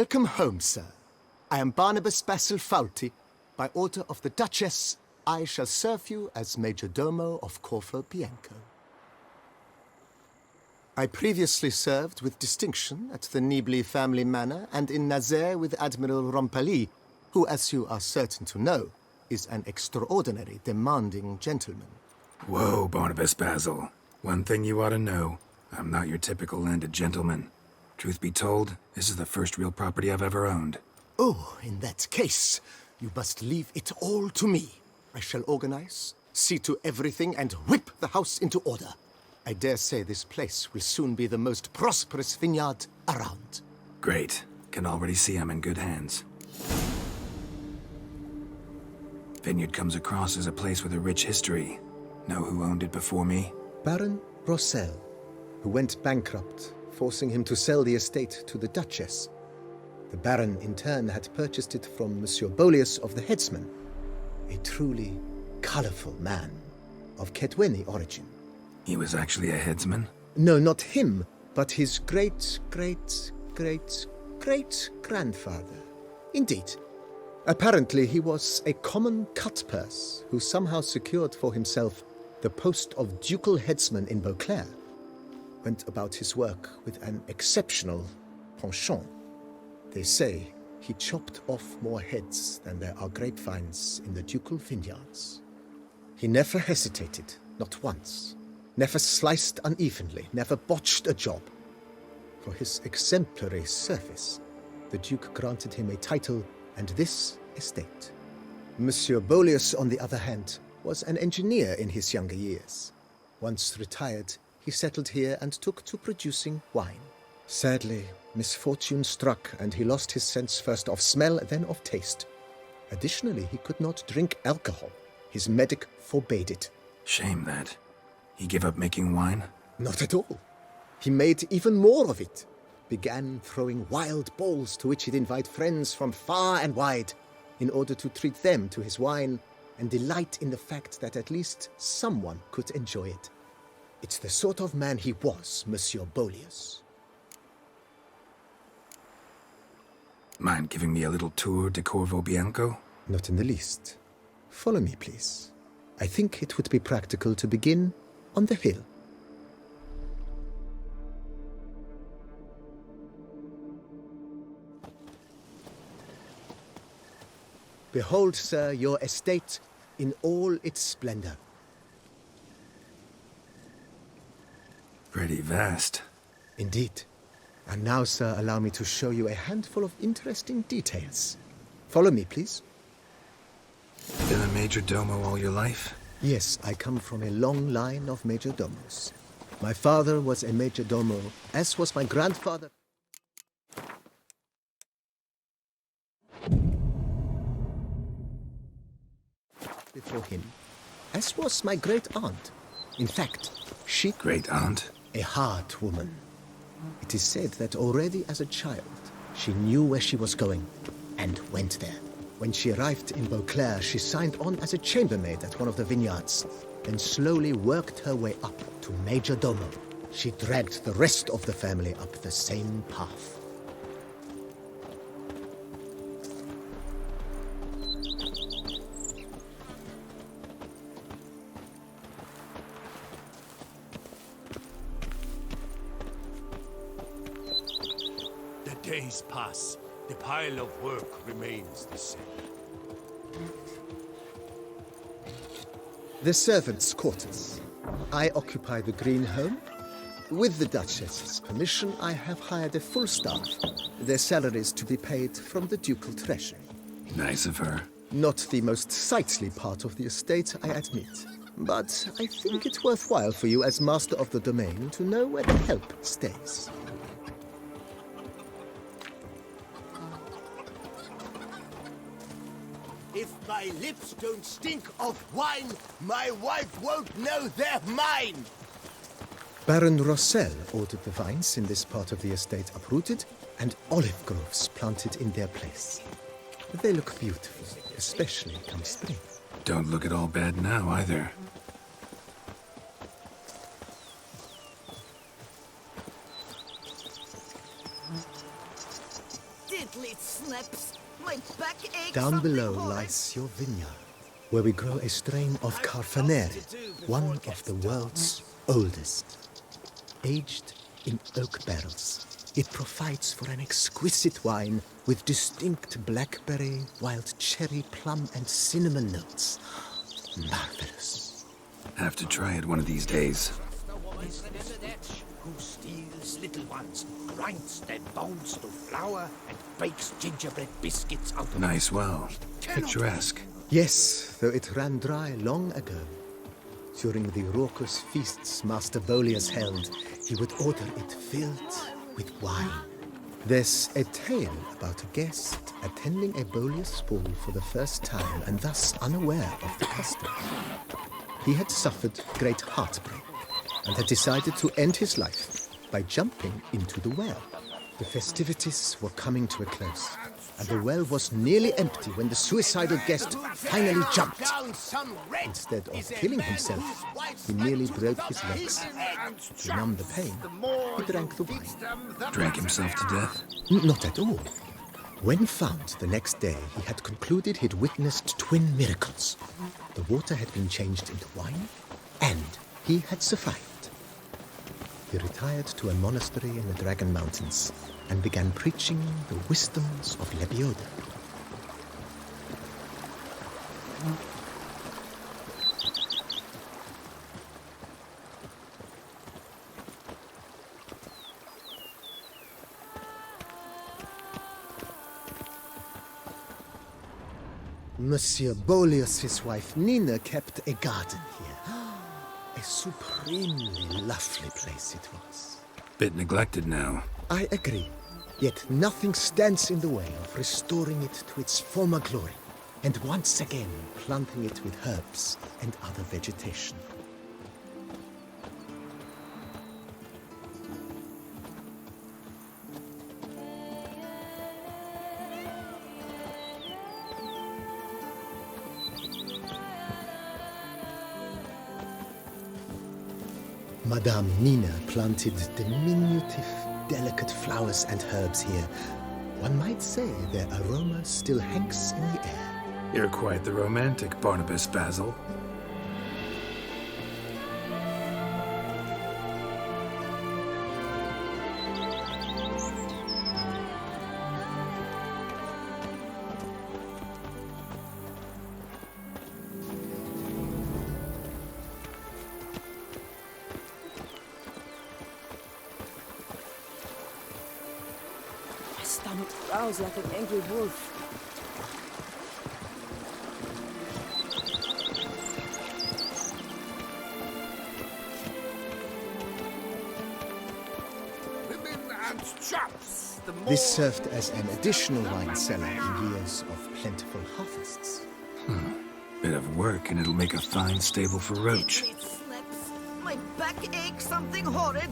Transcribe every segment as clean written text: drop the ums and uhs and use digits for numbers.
Welcome home, sir. I am Barnabas Basil Faulty. By order of the Duchess, I shall serve you as Major Domo of Corvo Bianco. I previously served with distinction at the Nibli family manor and in Nazaire with Admiral Rompali, who, as you are certain to know, is an extraordinary, demanding gentleman. Whoa, Barnabas Basil. One thing you ought to know. I'm not your typical landed gentleman. Truth be told, this is the first real property I've ever owned. Oh, in that case, you must leave it all to me. I shall organize, see to everything, and whip the house into order. I dare say this place will soon be the most prosperous vineyard around. Great. Can already see I'm in good hands. Vineyard comes across as a place with a rich history. Know who owned it before me? Baron Rossel, who went bankrupt, forcing him to sell the estate to the Duchess. The Baron, in turn, had purchased it from Monsieur Bolius of the Headsman, a truly colorful man of Kedweni origin. He was actually a headsman? No, not him, but his great-great-great-great-grandfather. Indeed. Apparently, he was a common cut-purse who somehow secured for himself the post of ducal headsman in Beauclair. Went about his work with an exceptional penchant. They say he chopped off more heads than there are grapevines in the ducal vineyards. He never hesitated, not once. Never sliced unevenly, never botched a job. For his exemplary service, the Duke granted him a title and this estate. Monsieur Bolius, on the other hand, was an engineer in his younger years. Once retired, he settled here and took to producing wine. Sadly, misfortune struck and he lost his sense first of smell, then of taste. Additionally, he could not drink alcohol. His medic forbade it. Shame that. He gave up making wine? Not at all. He made even more of it. Began throwing wild balls to which he'd invite friends from far and wide in order to treat them to his wine and delight in the fact that at least someone could enjoy it. It's the sort of man he was, Monsieur Bolius. Mind giving me a little tour de Corvo Bianco? Not in the least. Follow me, please. I think it would be practical to begin on the hill. Behold, sir, your estate in all its splendor. Pretty vast. Indeed. And now, sir, allow me to show you a handful of interesting details. Follow me, please. Been a major domo all your life? Yes, I come from a long line of major domos. My father was a major domo, as was my grandfather. Before him, as was my great-aunt. In fact, she... Great-aunt? A hard woman. It is said that already as a child, she knew where she was going, and went there. When she arrived in Beauclair, she signed on as a chambermaid at one of the vineyards, then slowly worked her way up to Major Domo. She dragged the rest of the family up the same path. The days pass. The pile of work remains the same. The servants' quarters. I occupy the green home. With the Duchess's permission, I have hired a full staff. Their salaries to be paid from the ducal treasury. Nice of her. Not the most sightly part of the estate, I admit. But I think it's worthwhile for you as master of the domain to know where the help stays. If my lips don't stink of wine, my wife won't know they're mine! Baron Rossel ordered the vines in this part of the estate uprooted and olive groves planted in their place. They look beautiful, especially come spring. Don't look at all bad now, either. It slips. My back aches. Down something below horrid. lies your vineyard, where we grow a strain of Carfanere, one of the world's oldest. Aged in oak barrels, it provides for an exquisite wine with distinct blackberry, wild cherry, plum, and cinnamon notes. Marvelous. Have to try it one of these days. Who steals little ones, grinds their bones to flour, and bakes gingerbread biscuits out of Nice well. Picturesque. Yes, though it ran dry long ago. During the raucous feasts Master Bolius held, he would order it filled with wine. There's a tale about a guest attending a Bolius ball for the first time and thus unaware of the custom. He had suffered great heartbreak and had decided to end his life by jumping into the well. The festivities were coming to a close, and the well was nearly empty when the suicidal guest finally jumped. Instead of killing himself, he nearly broke his legs. To numb the pain, he drank the wine. Drank himself to death? Not at all. When found the next day, he had concluded he'd witnessed twin miracles. The water had been changed into wine, and he had survived. He retired to a monastery in the Dragon Mountains and began preaching the wisdoms of Lebioda. Monsieur Bolius' wife Nina kept a garden here. A supremely lovely place it was. Bit neglected now. I agree. Yet nothing stands in the way of restoring it to its former glory, and once again planting it with herbs and other vegetation. Madame Nina planted diminutive, delicate flowers and herbs here. One might say their aroma still hangs in the air. You're quite the romantic, Barnabas Basil. My stomach growls like an angry wolf. women and chops. The more This served as an additional wine cellar in years of plentiful harvests. Bit of work and it'll make a fine stable for Roach. It slips. My back aches. Something horrid.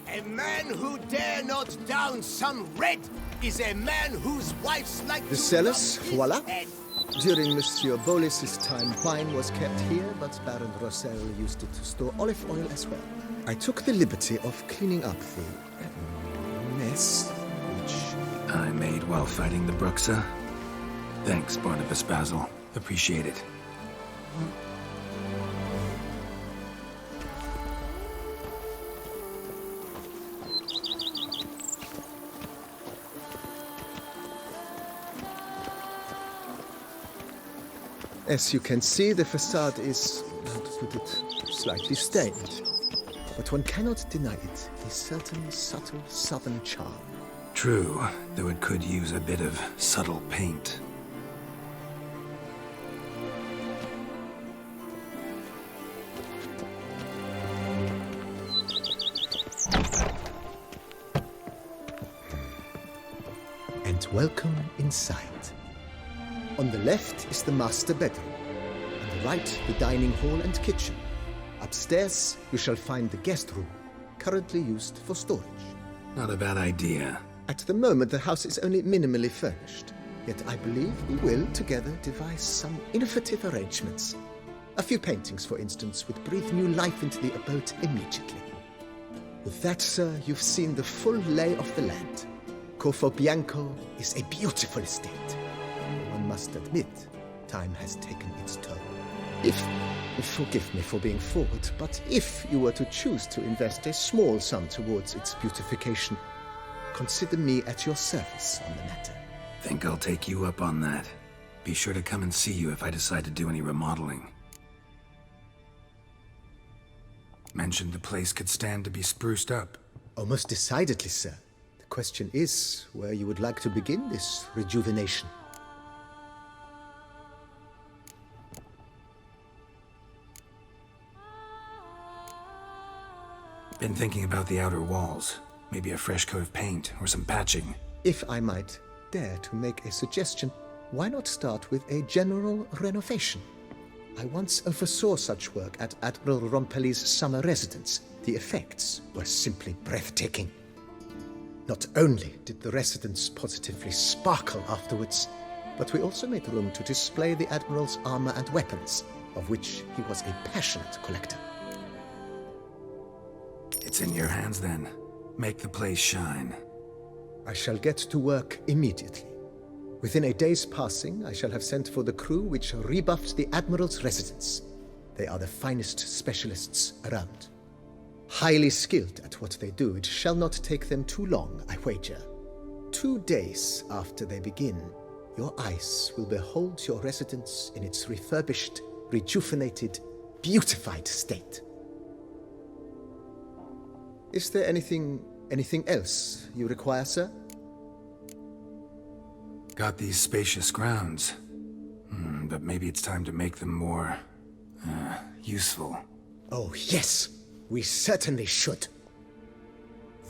A man who dare not down some red is a man whose wife's like The to cellars, love his voila. head. During Monsieur Bolis's time, wine was kept here, but Baron Rossel used it to store olive oil as well. I took the liberty of cleaning up the mess, which... I made while fighting the Bruxa. Thanks, Barnabas Basil. Appreciate it. As you can see, the facade is, how to put it, slightly stained. But one cannot deny it, a certain subtle southern charm. True, though it could use a bit of subtle paint. And welcome inside. On the left is the master bedroom. On the right, the dining hall and kitchen. Upstairs, you shall find the guest room, currently used for storage. Not a bad idea. At the moment, the house is only minimally furnished. Yet I believe we will, together, devise some innovative arrangements. A few paintings, for instance, would breathe new life into the abode immediately. With that, sir, you've seen the full lay of the land. Corfo Bianco is a beautiful estate. One must admit, time has taken its toll. Forgive me for being forward, but if you were to choose to invest a small sum towards its beautification, consider me at your service on the matter. Think I'll take you up on that. Be sure to come and see you if I decide to do any remodeling. Mentioned the place could stand to be spruced up. Oh, most decidedly, sir. The question is where you would like to begin this rejuvenation. Been thinking about the outer walls. Maybe a fresh coat of paint or some patching. If I might dare to make a suggestion, why not start with a general renovation? I once oversaw such work at Admiral Rompelli's summer residence. The effects were simply breathtaking. Not only did the residence positively sparkle afterwards, but we also made room to display the Admiral's armor and weapons, of which he was a passionate collector. It's in your hands then. Make the place shine. I shall get to work immediately. Within a day's passing, I shall have sent for the crew which rebuffed the Admiral's residence. They are the finest specialists around. Highly skilled at what they do, it shall not take them too long, I wager. 2 days after they begin, your eyes will behold your residence in its refurbished, rejuvenated, beautified state. Is there anything else you require, sir? Got these spacious grounds. But maybe it's time to make them more... useful. Oh, yes. We certainly should.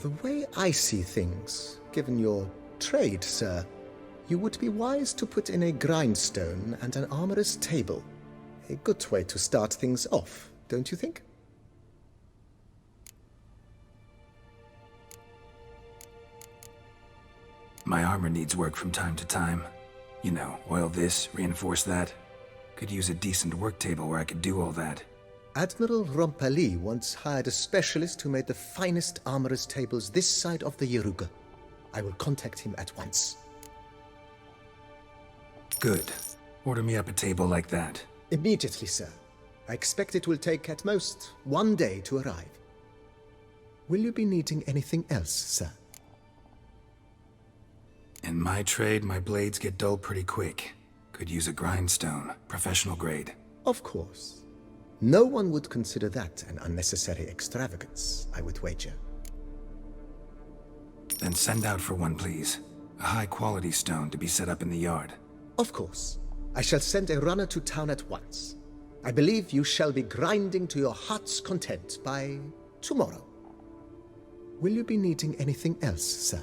The way I see things, given your trade, sir, you would be wise to put in a grindstone and an armorer's table. A good way to start things off, don't you think? My armor needs work from time to time. You know, oil this, reinforce that. Could use a decent work table where I could do all that. Admiral Rompelli once hired a specialist who made the finest armorer's tables this side of the Yaruga. I will contact him at once. Good. Order me up a table like that. Immediately, sir. I expect it will take at most 1 day to arrive. Will you be needing anything else, sir? In my trade, my blades get dull pretty quick. Could use a grindstone, professional grade. Of course. No one would consider that an unnecessary extravagance, I would wager. Then send out for one, please. A high-quality stone to be set up in the yard. Of course. I shall send a runner to town at once. I believe you shall be grinding to your heart's content by tomorrow. Will you be needing anything else, sir?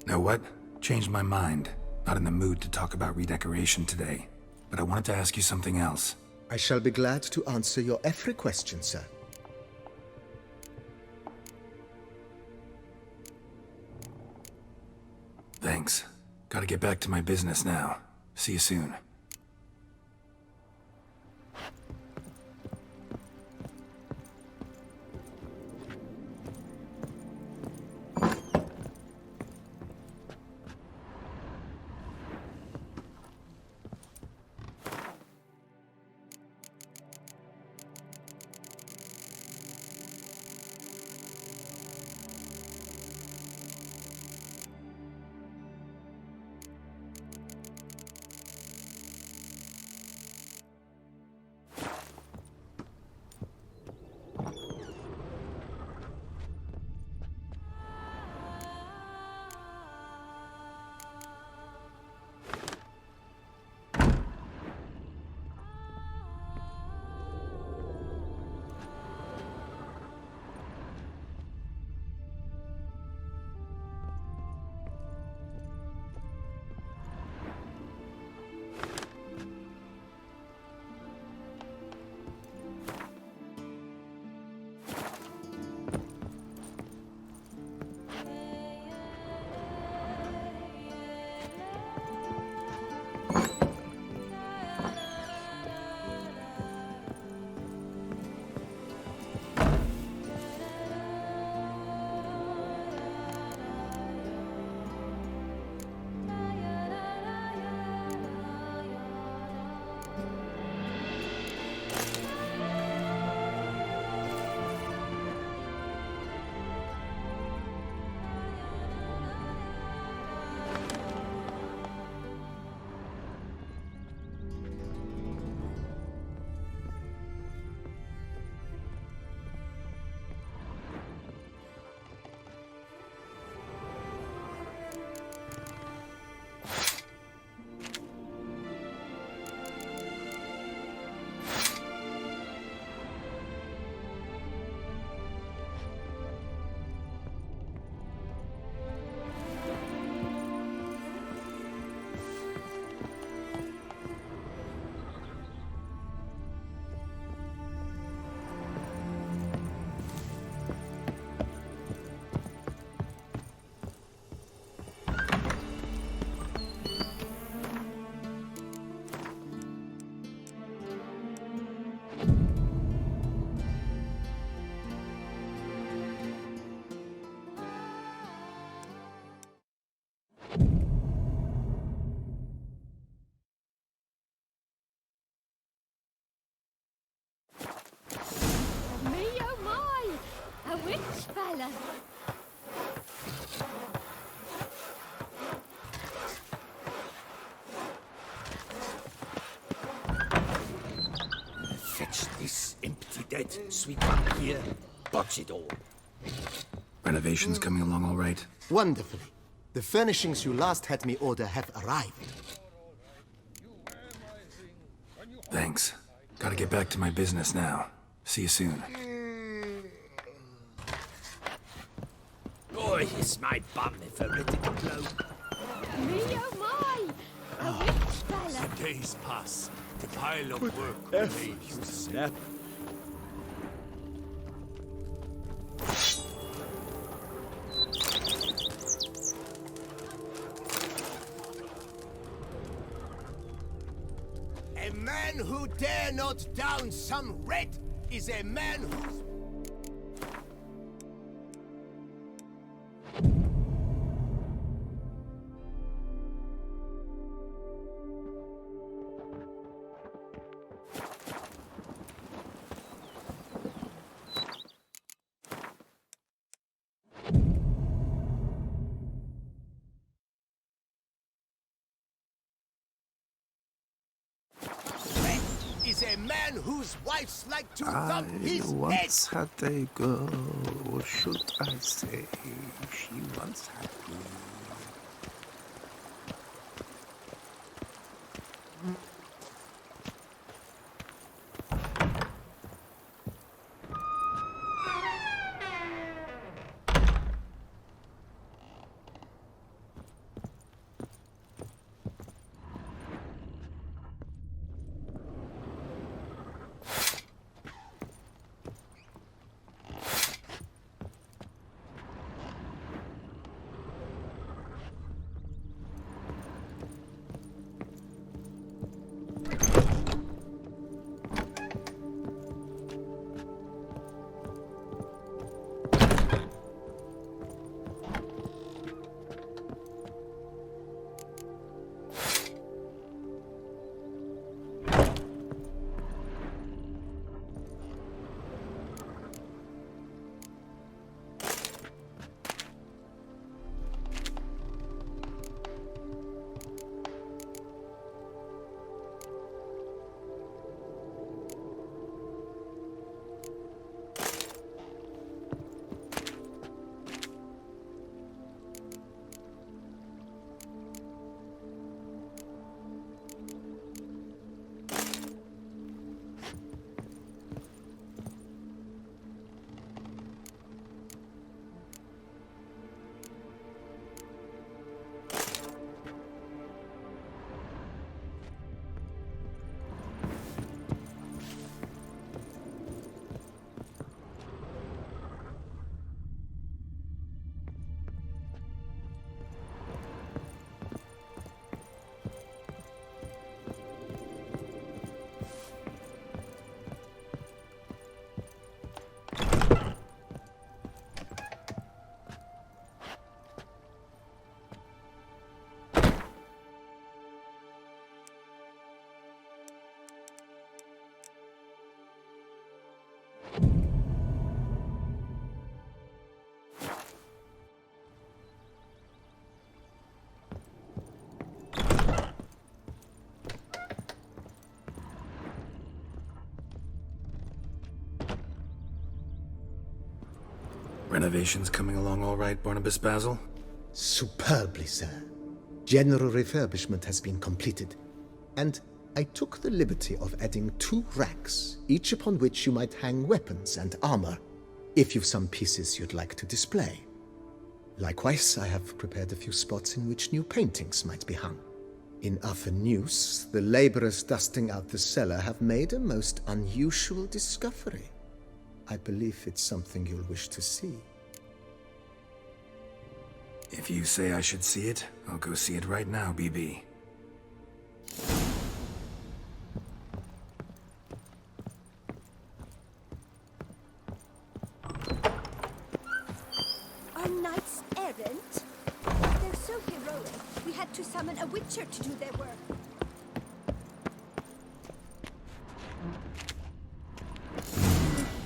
Know what? Changed my mind. Not in the mood to talk about redecoration today. But I wanted to ask you something else. I shall be glad to answer your every question, sir. Thanks. Gotta get back to my business now. See you soon. fella. Fetch this empty dead, sweet one here. Box it all. Renovations coming along all right? Wonderfully. The furnishings you last had me order have arrived. Thanks. Gotta get back to my business now. See you soon. Boy, is my bum ever ready to blow. Me oh my! A rich fella. The days pass. The pile of work remains the same. A man who dare not down some red is a man who's... is a man whose wives like to thump his head. Once had a girl, or should I say, she once had me. Renovations coming along all right, Barnabas Basil? Superbly, sir. General refurbishment has been completed, and I took the liberty of adding 2 racks, each upon which you might hang weapons and armor, if you've some pieces you'd like to display. Likewise, I have prepared a few spots in which new paintings might be hung. In other news, the laborers dusting out the cellar have made a most unusual discovery. I believe it's something you'll wish to see. If you say I should see it, I'll go see it right now, BB. Our knights errant? They're so heroic, we had to summon a witcher to do their work.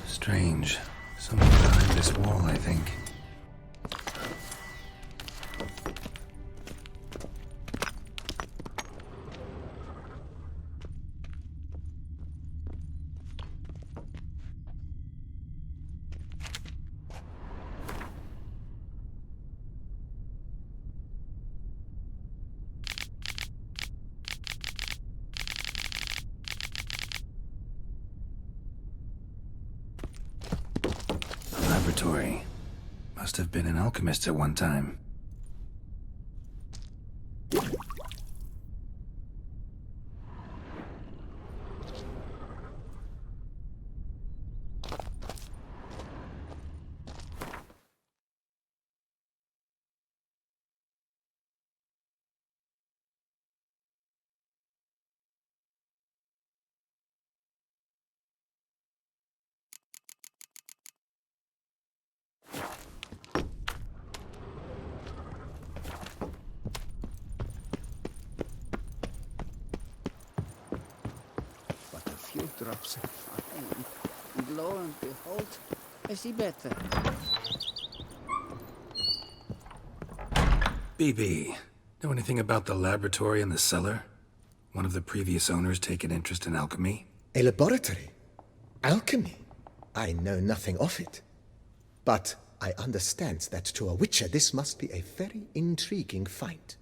Strange. Someone behind this wall, I think. Laboratory. Must have been an alchemist at one time. But a few drops of wine, and lo and behold, I see better. BB, know anything about the laboratory in the cellar? One of the previous owners take an interest in alchemy? A laboratory? Alchemy? I know nothing of it. But I understand that to a witcher this must be a very intriguing find.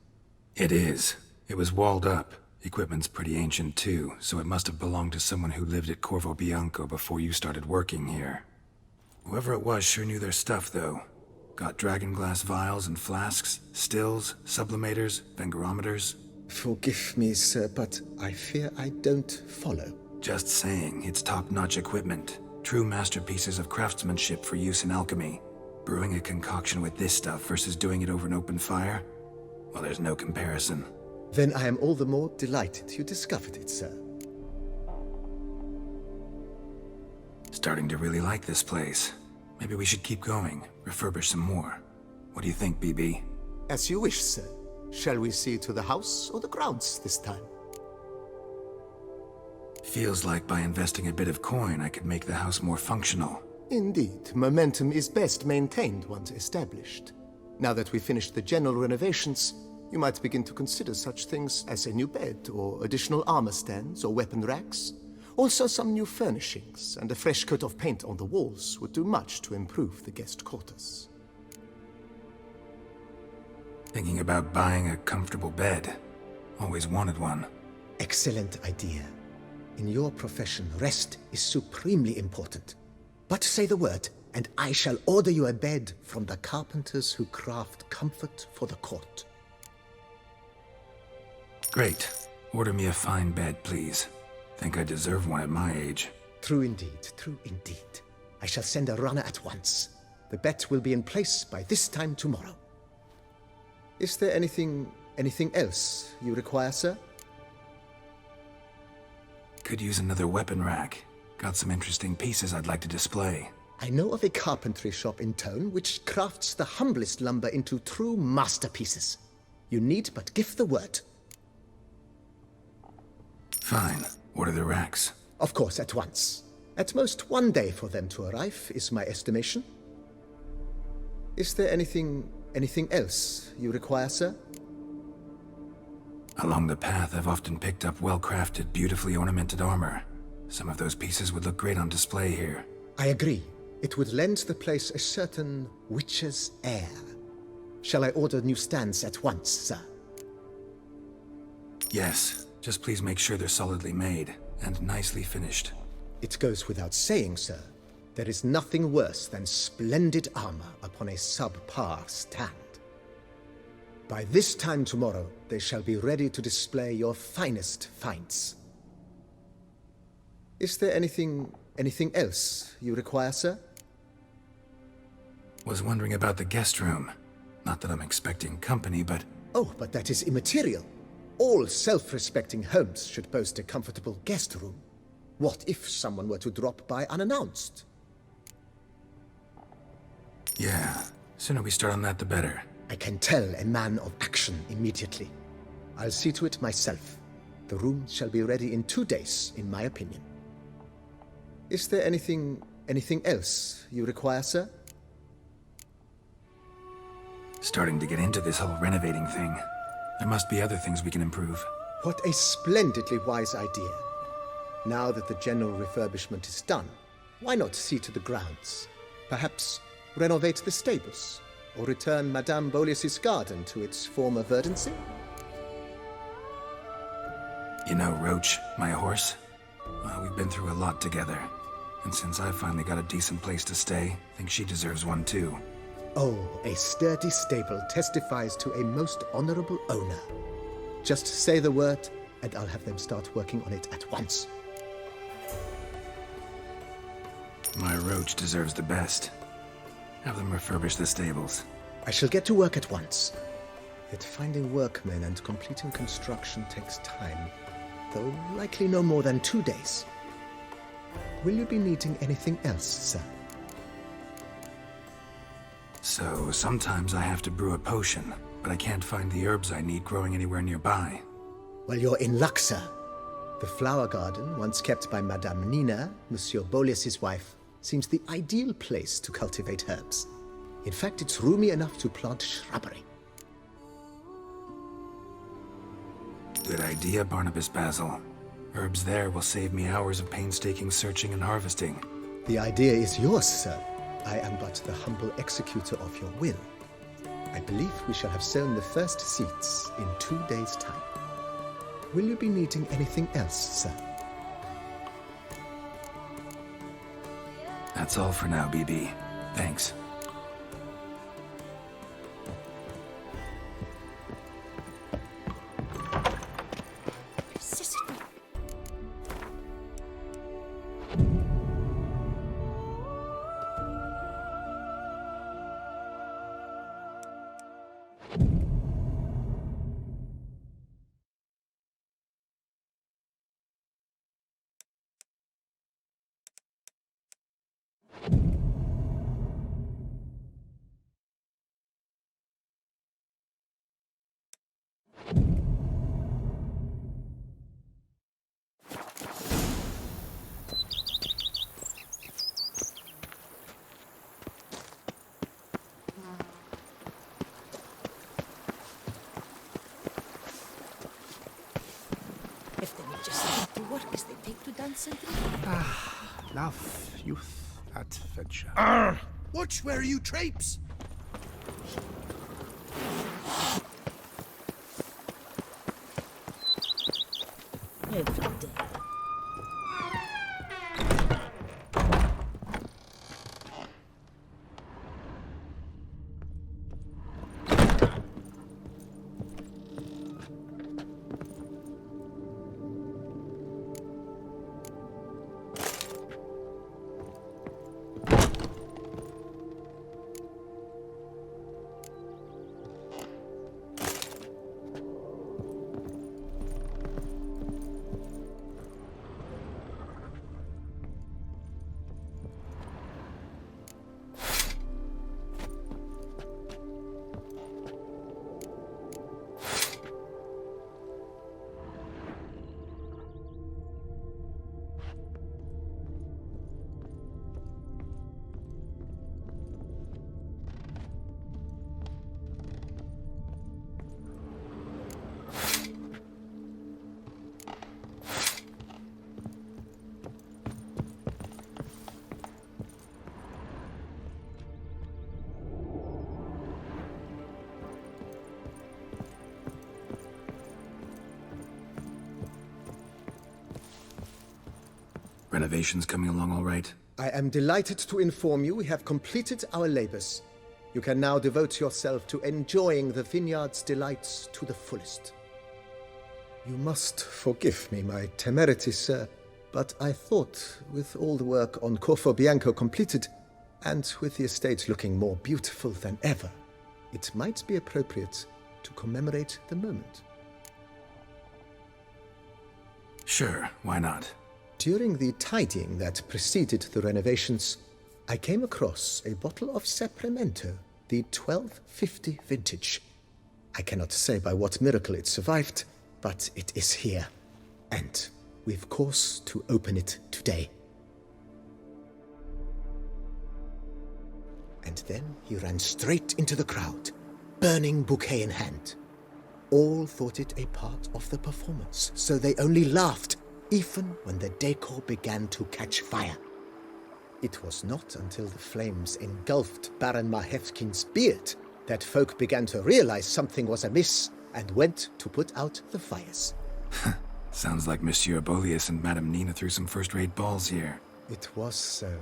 It is. It was walled up. Equipment's pretty ancient too, so it must have belonged to someone who lived at Corvo Bianco before you started working here. Whoever it was sure knew their stuff, though. Got dragonglass vials and flasks, stills, sublimators, vengerometers. Forgive me, sir, but I fear I don't follow. Just saying, it's top-notch equipment. True masterpieces of craftsmanship for use in alchemy. Brewing a concoction with this stuff versus doing it over an open fire? Well, there's no comparison. Then I am all the more delighted you discovered it, sir. Starting to really like this place. Maybe we should keep going, refurbish some more. What do you think, BB? As you wish, sir. Shall we see to the house or the grounds this time? Feels like by investing a bit of coin, I could make the house more functional. Indeed, momentum is best maintained once established. Now that we've finished the general renovations, you might begin to consider such things as a new bed, or additional armor stands, or weapon racks. Also, some new furnishings and a fresh coat of paint on the walls would do much to improve the guest quarters. Thinking about buying a comfortable bed. Always wanted one. Excellent idea. In your profession, rest is supremely important. But say the word, and I shall order you a bed from the carpenters who craft comfort for the court. Great. Order me a fine bed, please. Think I deserve one at my age. True indeed, true indeed. I shall send a runner at once. The bet will be in place by this time tomorrow. Is there anything else you require, sir? Could use another weapon rack. Got some interesting pieces I'd like to display. I know of a carpentry shop in town which crafts the humblest lumber into true masterpieces. You need but give the word. Fine. Order the racks. Of course, at once. At most 1 day for them to arrive, is my estimation. Is there anything else you require, sir? Along the path, I've often picked up well-crafted, beautifully ornamented armor. Some of those pieces would look great on display here. I agree. It would lend the place a certain witcher's air. Shall I order new stands at once, sir? Yes. Just please make sure they're solidly made and nicely finished. It goes without saying, sir. There is nothing worse than splendid armor upon a subpar stand. By this time tomorrow, they shall be ready to display your finest finds. Is there anything else you require, sir? Was wondering about the guest room. Not that I'm expecting company, but... Oh, but that is immaterial. All self-respecting homes should boast a comfortable guest room. What if someone were to drop by unannounced? Yeah, sooner we start on that the better. I can tell a man of action immediately. I'll see to it myself. The room shall be ready in 2 days, in my opinion. Is there anything Anything else you require, sir? Starting to get into this whole renovating thing. There must be other things we can improve. What a splendidly wise idea. Now that the general refurbishment is done, why not see to the grounds? Perhaps renovate the stables, or return Madame Bolis's garden to its former verdancy? You know Roach, my horse? Well, we've been through a lot together. And since I finally got a decent place to stay, I think she deserves one too. Oh, a sturdy stable testifies to a most honorable owner. Just say the word, and I'll have them start working on it at once. My Roach deserves the best. Have them refurbish the stables. I shall get to work at once. Yet finding workmen and completing construction takes time, though likely no more than 2 days. Will you be needing anything else, sir? So, sometimes I have to brew a potion, but I can't find the herbs I need growing anywhere nearby. Well, you're in luck, sir. The flower garden, once kept by Madame Nina, Monsieur Bolis's wife, seems the ideal place to cultivate herbs. In fact, it's roomy enough to plant shrubbery. Good idea, Barnabas Basil. Herbs there will save me hours of painstaking searching and harvesting. The idea is yours, sir. I am but the humble executor of your will. I believe we shall have sown the first seeds in 2 days' time. Will you be needing anything else, sir? That's all for now, BB. Thanks. If they would just get to work as they take to dancing. Love, youth, adventure. Watch where you traipse! Every day. Renovations coming along all right? I am delighted to inform you we have completed our labors. You can now devote yourself to enjoying the vineyard's delights to the fullest. You must forgive me my temerity, sir, but I thought, with all the work on Corvo Bianco completed, and with the estate looking more beautiful than ever, it might be appropriate to commemorate the moment. Sure, why not? During the tidying that preceded the renovations, I came across a bottle of Sapramento, the 1250 vintage. I cannot say by what miracle it survived, but it is here, and we've cause to open it today. And then he ran straight into the crowd, burning bouquet in hand. All thought it a part of the performance, so they only laughed, even when the decor began to catch fire. It was not until the flames engulfed Baron Mahevkin's beard that folk began to realize something was amiss and went to put out the fires. Sounds like Monsieur Bolius and Madame Nina threw some first-rate balls here. It was so.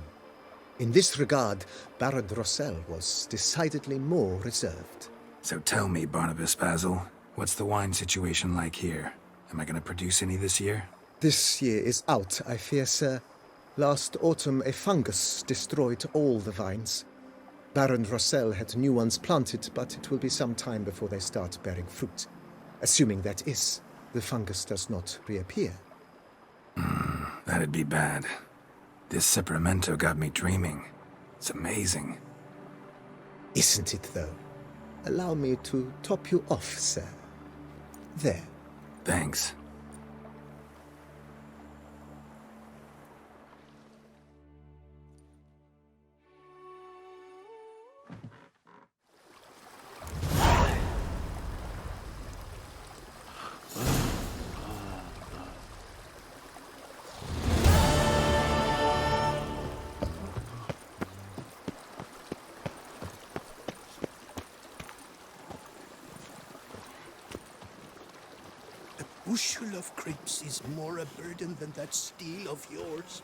In this regard, Baron Rossel was decidedly more reserved. So tell me, Barnabas Basil, what's the wine situation like here? Am I going to produce any this year? This year is out, I fear, sir. Last autumn a fungus destroyed all the vines. Baron Rossel had new ones planted, but it will be some time before they start bearing fruit. Assuming that is, the fungus does not reappear. That'd be bad. This Sacramento got me dreaming. It's amazing. Isn't it, though? Allow me to top you off, sir. There. Thanks. A bushel of grapes is more a burden than that steel of yours.